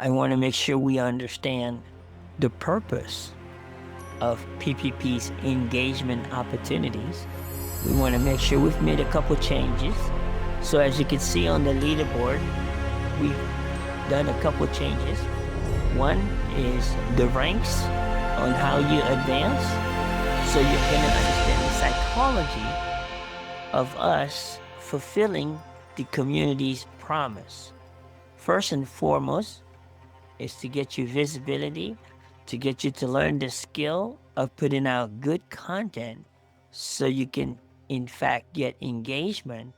I want to make sure we understand the purpose of PPP's engagement opportunities. We want to make sure we've made a couple changes. So as you can see on the leaderboard, we've done a couple changes. One is the ranks on how you advance. So you're going to understand the psychology of us fulfilling the community's promise. First and foremost is to get you visibility, to get you to learn the skill of putting out good content so you can, in fact, get engagement,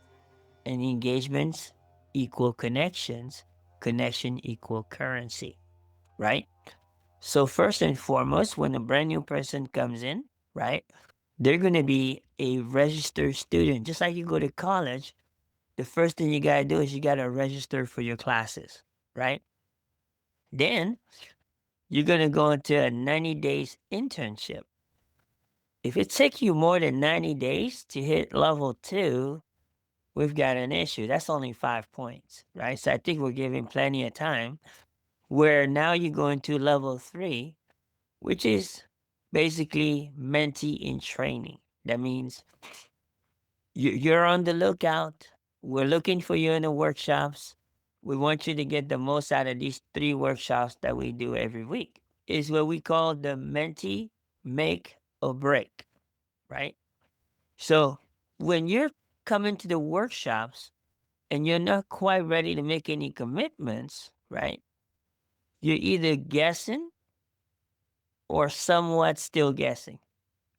and engagements equal connections, connection equal currency, right? So first and foremost, when a brand new person comes in, right, they're going to be a registered student. Just like you go to college, the first thing you got to do is you got to register for your classes, right? Then you're going to go into a 90 days internship. If it takes you more than 90 days to hit level 2, we've got an issue. That's only 5 points, right? So I think we're giving plenty of time. Where now you go into level 3, which is basically mentee in training. That means you're on the lookout. We're looking for you in the workshops. We want you to get the most out of these 3 workshops that we do every week. Is what we call the mentee make or break, right? So when you're coming to the workshops and you're not quite ready to make any commitments, right? You're either guessing or somewhat still guessing.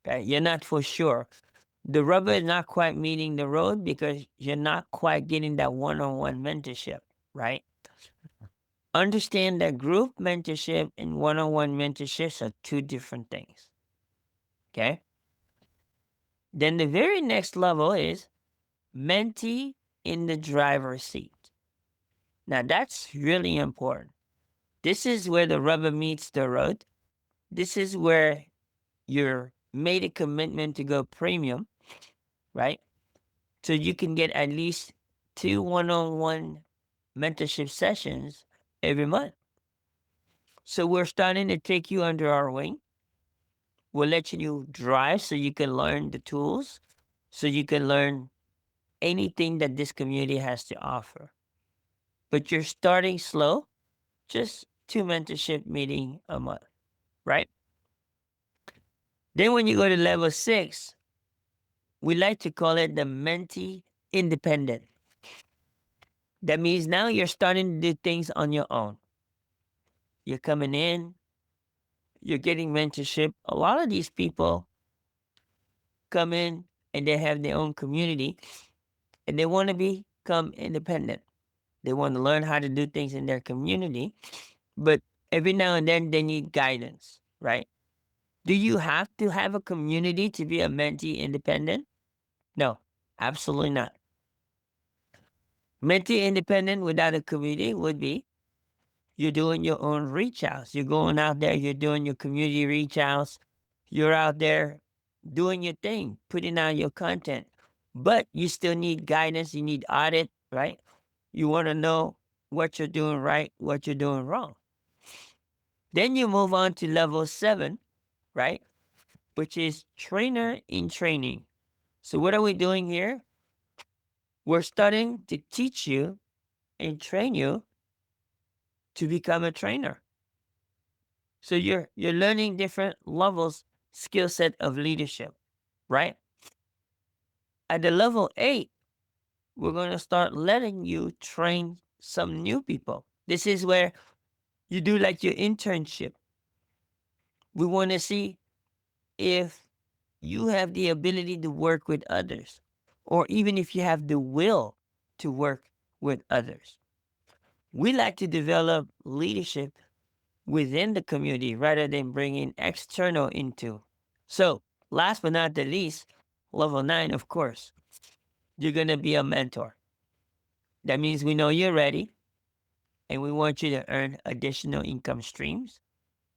Okay? You're not for sure. The rubber is not quite meeting the road because you're not quite getting that one-on-one mentorship, right? Understand that group mentorship and one-on-one mentorships are 2 different things. Okay? Then the very next level is mentee in the driver's seat. Now that's really important. This is where the rubber meets the road. This is where you're made a commitment to go premium, right? So you can get at least 2 one-on-one mentorship sessions every month. So we're starting to take you under our wing. We'll let you drive so you can learn the tools, so you can learn anything that this community has to offer. But you're starting slow, just 2 mentorship meeting a month, right? Then when you go to level 6, we like to call it the mentee independent. That means now you're starting to do things on your own. You're coming in, you're getting mentorship. A lot of these people come in and they have their own community and they want to become independent. They want to learn how to do things in their community, but every now and then they need guidance, right? Do you have to have a community to be a mentee independent? No, absolutely not. Mentee independent without a community would be you're doing your own reach outs. You're going out there, you're doing your community reach outs. You're out there doing your thing, putting out your content. But you still need guidance, you need audit, right? You want to know what you're doing right, what you're doing wrong. Then you move on to level 7, right? Which is trainer in training. So what are we doing here? We're starting to teach you and train you to become a trainer. So you're learning different levels, skill set of leadership, right? At the level 8, we're going to start letting you train some new people. This is where you do like your internship. We want to see if you have the ability to work with others, or even if you have the will to work with others. We like to develop leadership within the community rather than bringing external into. So, last but not the least, level 9, of course, you're going to be a mentor. That means we know you're ready and we want you to earn additional income streams.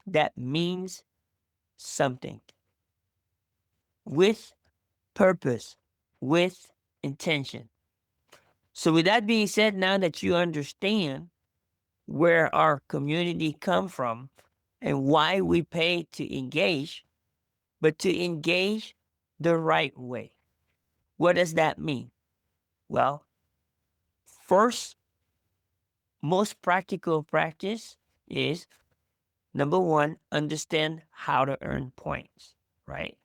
That means something with purpose, with intention. So, with that being said, now that you understand where our community come from and why we pay to engage, but to engage the right way. What does that mean? Well, first, most practical practice is number one, understand how to earn points, right?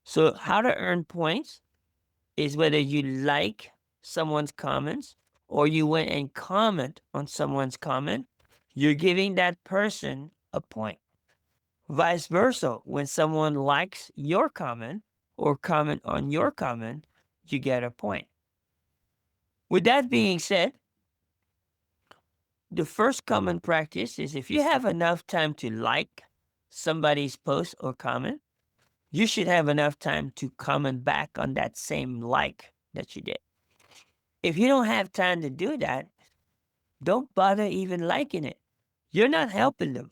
So, how to earn points is whether you like someone's comments or you went and comment on someone's comment, you're giving that person a point. Vice versa, when someone likes your comment or comment on your comment, you get a point. With that being said, the first common practice is if you have enough time to like somebody's post or comment, you should have enough time to comment back on that same like that you did. If you don't have time to do that, don't bother even liking it. You're not helping them.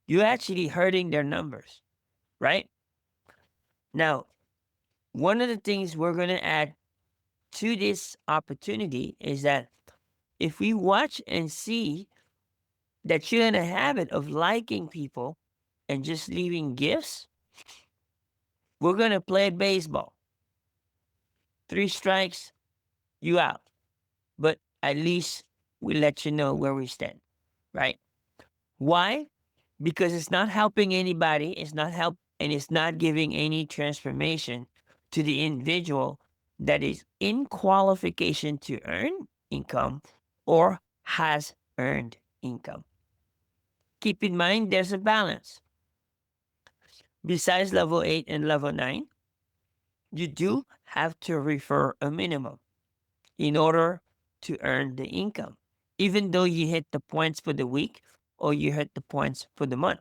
You're actually hurting their numbers, right? Now, one of the things we're going to add to this opportunity is that if we watch and see that you're in a habit of liking people and just leaving gifts, we're going to play baseball. 3 strikes, you out. But at least we let you know where we stand, right? Why? Because it's not helping anybody, and it's not giving any transformation to the individual that is in qualification to earn income or has earned income. Keep in mind there's a balance. Besides level 8 and level 9, you do have to refer a minimum in order to earn the income, even though you hit the points for the week or you hit the points for the month,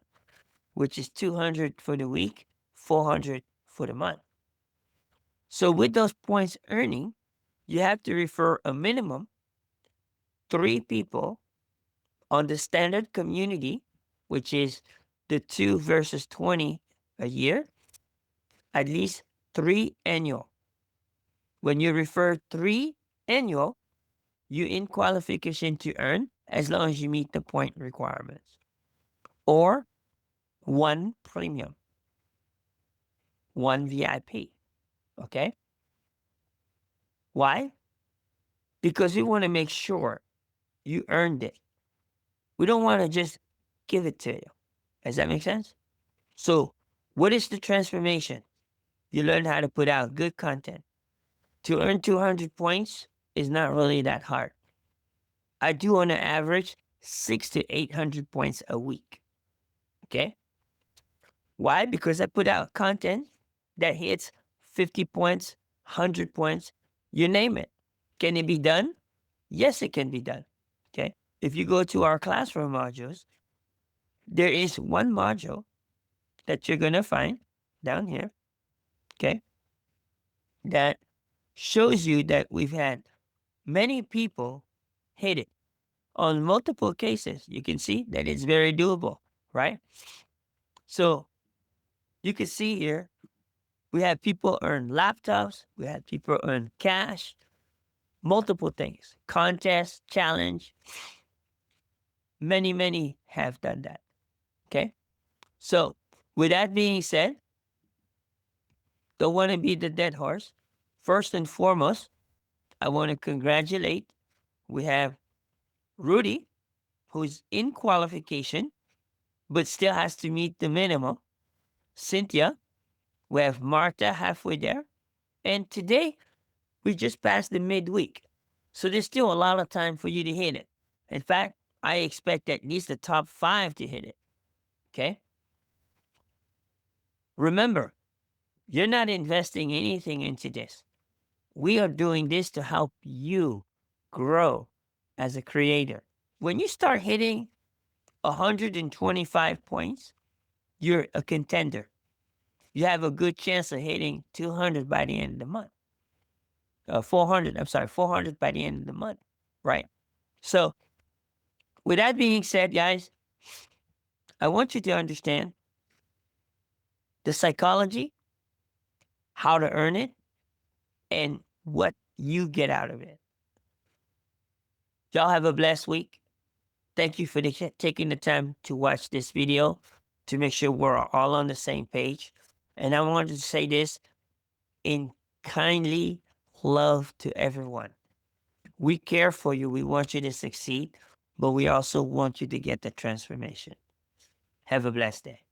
which is 200 for the week, 400 for the month. So with those points earning, you have to refer a minimum 3 people on the standard community, which is the 2 versus 20 a year, at least 3 annual. When you refer 3 annual, you in qualification to earn as long as you meet the point requirements. Or 1 premium, 1 VIP. Okay? Why? Because we want to make sure you earned it. We don't want to just give it to you. Does that make sense? So, what is the transformation? You learn how to put out good content. To earn 200 points is not really that hard. I do on an average 600 to 800 points a week. Okay? Why? Because I put out content that hits 50 points, 100 points, you name it. Can it be done? Yes, it can be done. Okay? If you go to our classroom modules, there is one module that you're going to find down here, okay, that shows you that we've had many people hit it on multiple cases. You can see that it's very doable, right? So you can see here, we have people earn laptops, we have people earn cash, multiple things, contest, challenge. Many have done that, okay? So with that being said, don't want to be the dead horse. First and foremost, I want to congratulate. We have Rudy, who's in qualification, but still has to meet the minimum. Cynthia, we have Martha halfway there. And today, we just passed the midweek. So there's still a lot of time for you to hit it. In fact, I expect at least the top 5 to hit it. Okay? Remember, you're not investing anything into this. We are doing this to help you grow as a creator. When you start hitting 125 points, you're a contender. You have a good chance of hitting 200 by the end of the month. 400 by the end of the month, right? So, with that being said, guys, I want you to understand the psychology, how to earn it, and what you get out of it. Y'all have a blessed week. Thank you for taking the time to watch this video to make sure we're all on the same page. And I wanted to say this in kindly love to everyone. We care for you. We want you to succeed, but we also want you to get the transformation. Have a blessed day.